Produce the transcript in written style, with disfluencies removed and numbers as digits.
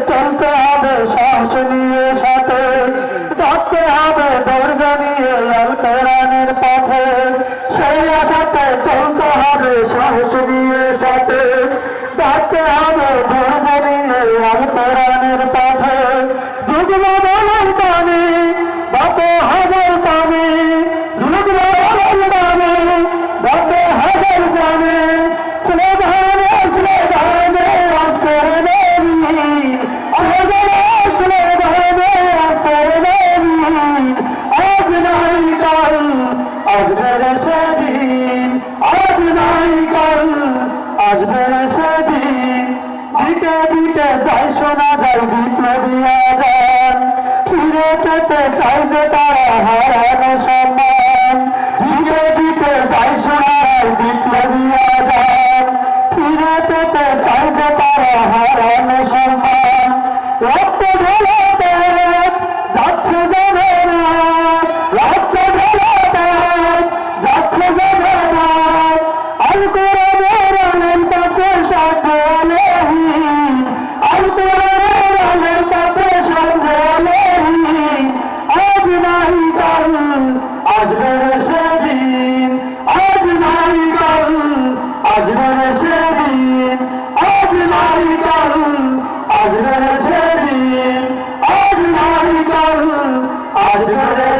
চলতে হবে সাহস নিয়ে সাথে, থাকতে হবে ধৈর্য নিয়ে আল কোরআনের পথে। সেই আশাতে চলতে হবে সাহস নিয়ে সাথে, থাকতে হবে ধৈর্য নিয়ে আল কোরআনের পথে। যুগ্ম বলার কানে বাপে হাজার কানে, যুগ্ম বলার কানে বাপে হাজার কানে, স্লোগানে স্লোগানে আসর দেবী, স্লোগানে স্লোগানে আসর দেবী। আজ নাই কাল আসবে সেদিন, আজ নাই কাল আসবে সেদিন। দিতে দিতে যাই শোনা যায় বিপ্লবী আজান, ফিরে পেতে চাই যে তারা হারানো সম্মান। দিতে দিতে যাই শোনা যায় বিপ্লবী আজান, ফিরে পেতে চাই যে তারা হারানো সম্মান। রক্ত ঢেলাতে যাচ্ছে জমেরা, রক্ত ঢেলাতে যাচ্ছে জমেরা। আল কোরআনের আলের কাছে সঞ্জয়হীন, আল কোরআনের আলের কাছে সঞ্জয়হীন। আজ নাই কাল আসবে সেদিন, আজ নাই কাল আসবে সেদিন, আজ নাই কাল আসবে সেদিন, আজ নাই কাল আসবে